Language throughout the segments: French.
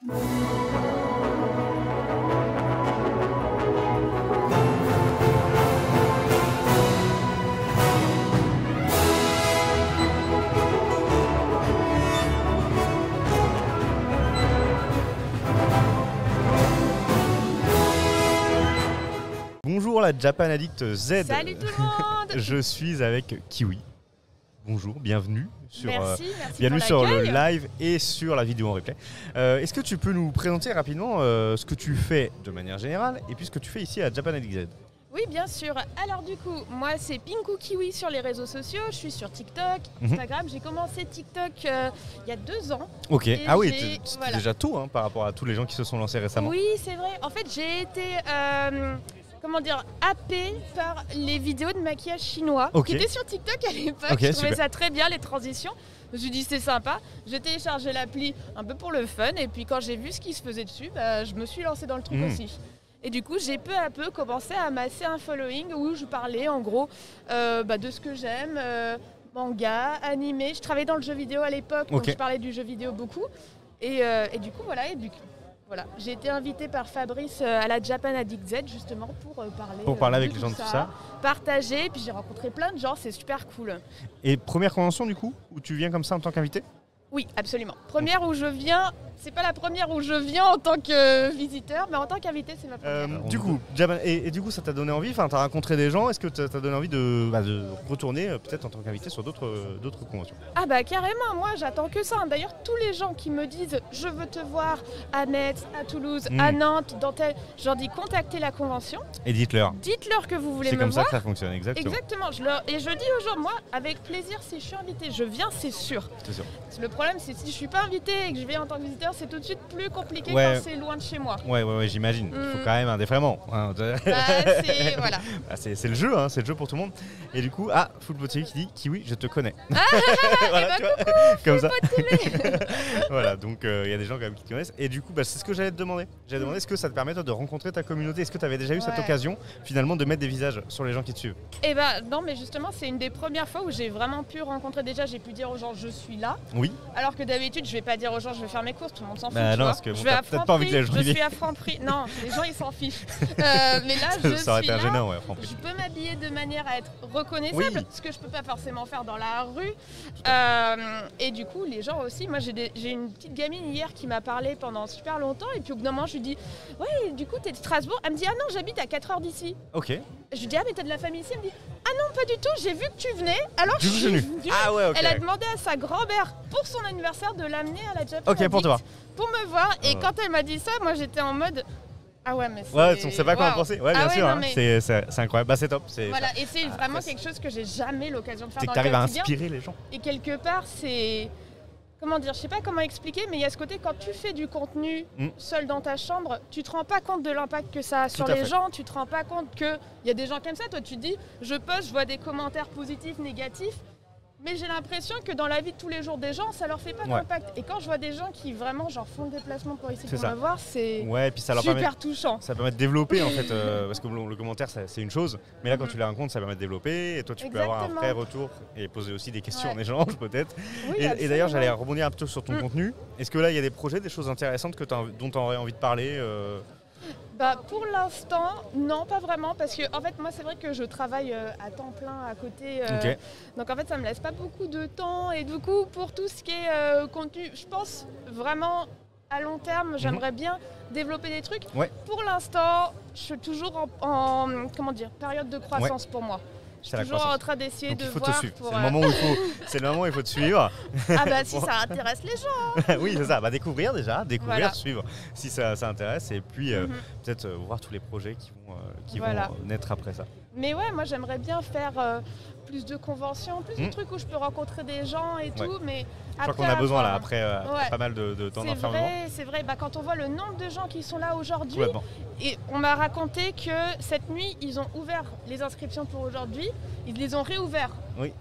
Bonjour la Japan Addict Z. Salut tout le monde. Je suis avec Kiwi. Bonjour, bienvenue sur, bienvenue sur le live et sur la vidéo en replay. Est-ce que tu peux nous présenter rapidement ce que tu fais de manière générale et puis ce que tu fais ici à Japan Addict Z? Oui, bien sûr. Alors du coup, moi c'est Pinku Kiwi sur les réseaux sociaux. Je suis sur TikTok, Instagram. J'ai commencé TikTok il y a 2 ans. Ok. Ah oui, c'est déjà tôt hein, par rapport à tous les gens qui se sont lancés récemment. Oui, c'est vrai. En fait, j'ai été happée par les vidéos de maquillage chinois qui étaient sur TikTok à l'époque. Je trouvais ça très bien, les transitions. Je me suis dit c'est sympa. J'ai téléchargé l'appli un peu pour le fun. Et puis quand j'ai vu ce qui se faisait dessus, je me suis lancée dans le truc aussi. Et du coup, j'ai peu à peu commencé à amasser un following où je parlais en gros de ce que j'aime, manga, animé. Je travaillais dans le jeu vidéo à l'époque, donc je parlais du jeu vidéo beaucoup. Et du coup, voilà, j'ai été invitée par Fabrice à la Japan Addict Z justement pour parler. Pour parler avec les gens de tout ça. Partager, puis j'ai rencontré plein de gens, c'est super cool. Et première convention du coup, où tu viens comme ça en tant qu'invité? Oui, absolument. Première où je viens, c'est pas la première où je viens en tant que visiteur, mais en tant qu'invité, c'est ma première. Du coup, et du coup, ça t'a donné envie, tu as rencontré des gens, est-ce que ça t'a donné envie de retourner peut-être en tant qu'invité sur d'autres conventions? Ah bah carrément, moi j'attends que ça. D'ailleurs, tous les gens qui me disent « je veux te voir à Metz, à Toulouse, à Nantes, dans tel... » je leur dis « contactez la convention ». Et dites-leur. Dites-leur que vous voulez me voir. C'est comme ça que ça fonctionne, exactement. Exactement. Et je dis aux gens, moi, avec plaisir, si je suis invitée, je viens, c'est sûr. C'est sûr. Le problème, c'est si je suis pas invitée et que je viens en tant que visiteur, c'est tout de suite plus compliqué quand c'est loin de chez moi. Ouais, j'imagine. Il faut quand même un défraiement. Hein. Voilà. C'est le jeu, hein, c'est le jeu pour tout le monde. Et du coup, Football-TV qui dit Kiwi, je te connais. Voilà, comme ça. Voilà, donc il y a des gens quand même qui te connaissent. Et du coup, c'est ce que j'allais te demander. J'allais te demander, est-ce que ça te permet toi, de rencontrer ta communauté? Est-ce que tu avais déjà eu cette occasion finalement de mettre des visages sur les gens qui te suivent? Non, mais justement, c'est une des premières fois où j'ai vraiment pu rencontrer j'ai pu dire aux gens je suis là. Oui. Alors que d'habitude, je vais pas dire aux gens je vais faire mes courses, tout le monde s'en fout. Non, parce que peut-être pas envie que les gens je suis à Franprix. Non, les gens ils s'en fichent. Mais là, ça aurait été gênant, je peux m'habiller de manière à être reconnaissable, ce que je peux pas forcément faire dans la rue. Et du coup, les gens aussi, moi j'ai une petite gamine hier qui m'a parlé pendant super longtemps et puis au bout d'un moment, je lui dis ouais, du coup, t'es de Strasbourg? Elle me dit ah non, j'habite à 4 heures d'ici. Ok. Je lui dis ah mais t'as de la famille ici? Elle me dit ah non, pas du tout, j'ai vu que tu venais, alors je suis venue. Ah ouais, ok. Elle a demandé à sa grand-mère pour son anniversaire de l'amener à la Japan Addict pour toi. Pour me voir. Et quand elle m'a dit ça, moi j'étais en mode ah ouais, mais on sait pas quoi en penser. Ouais, bien sûr, non, mais... c'est incroyable. C'est top. Voilà, et c'est vraiment quelque chose que j'ai jamais l'occasion de faire dans le quotidien. C'est que t'arrives à inspirer les gens. Et quelque part, c'est... Comment dire, je sais pas comment expliquer, mais il y a ce côté, quand tu fais du contenu seul dans ta chambre, tu te rends pas compte de l'impact que ça a sur les gens, tu te rends pas compte qu'il y a des gens comme ça. Toi, tu te dis, je poste, je vois des commentaires positifs, négatifs, mais j'ai l'impression que dans la vie de tous les jours des gens, ça leur fait pas d'impact. Et quand je vois des gens qui vraiment font le déplacement pour essayer de me voir, c'est super touchant. Ça permet de développer en fait, parce que le commentaire c'est une chose, mais là quand tu les rencontres, ça permet de développer, et toi tu peux avoir un vrai retour et poser aussi des questions en échange peut-être. Oui, et d'ailleurs j'allais rebondir un peu sur ton contenu. Est-ce que là il y a des projets, des choses intéressantes dont tu aurais envie de parler pour l'instant, non, pas vraiment, parce que en fait, moi, c'est vrai que je travaille à temps plein à côté, donc en fait, ça me laisse pas beaucoup de temps. Et du coup, pour tout ce qui est contenu, je pense vraiment à long terme, j'aimerais bien développer des trucs. Pour l'instant, je suis toujours en période de croissance pour moi. Je suis toujours en train d'essayer de voir. C'est le moment où il faut te suivre. Ah bah si ça intéresse les gens. Oui, c'est ça. Découvrir déjà, suivre si ça intéresse, et puis peut-être voir tous les projets qui vont naître après ça. Mais ouais, moi j'aimerais bien faire plus de conventions, plus de trucs où je peux rencontrer des gens et tout, mais je crois qu'on a besoin là après pas mal de temps d'enfermement. C'est vrai, quand on voit le nombre de gens qui sont là aujourd'hui, et on m'a raconté que cette nuit ils ont ouvert les inscriptions pour aujourd'hui, ils les ont réouverts. Oui.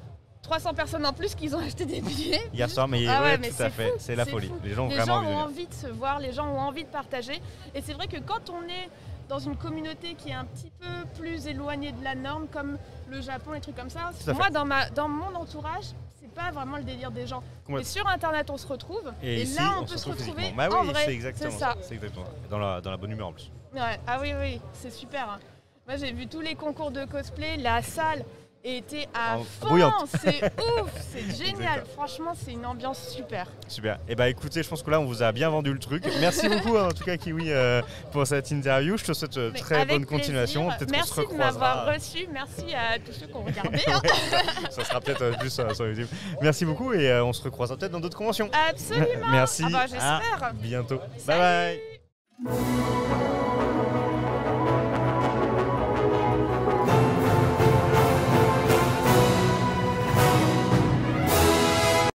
300 personnes en plus qui ont acheté des billets. Hier soir, mais tout à fait, c'est la folie. Les gens ont envie de se voir, les gens ont envie de partager, et c'est vrai que quand on est dans une communauté qui est un petit peu plus éloignée de la norme, comme le Japon, et trucs comme ça. Moi, dans mon entourage, c'est pas vraiment le délire des gens. Mais sur Internet, on se retrouve. Et ici, là, on peut se retrouver bah en oui, vrai. C'est exactement ça. C'est exactement ça. Dans la bonne humeur en plus. Ouais. Ah oui, c'est super. Hein. Moi, j'ai vu tous les concours de cosplay, la salle était à fond, c'est ouf, c'est génial. Franchement, c'est une ambiance super. Super. Et bah écoutez, je pense que là, on vous a bien vendu le truc. Merci beaucoup, en tout cas, Kiwi, pour cette interview. Je te souhaite très bonne continuation. Merci de m'avoir reçu. Merci à tous ceux qui ont regardé. Ça sera peut-être plus sur YouTube. Merci beaucoup et on se recroisera peut-être dans d'autres conventions. Absolument. Merci. J'espère. À bientôt. Salut. Bye bye.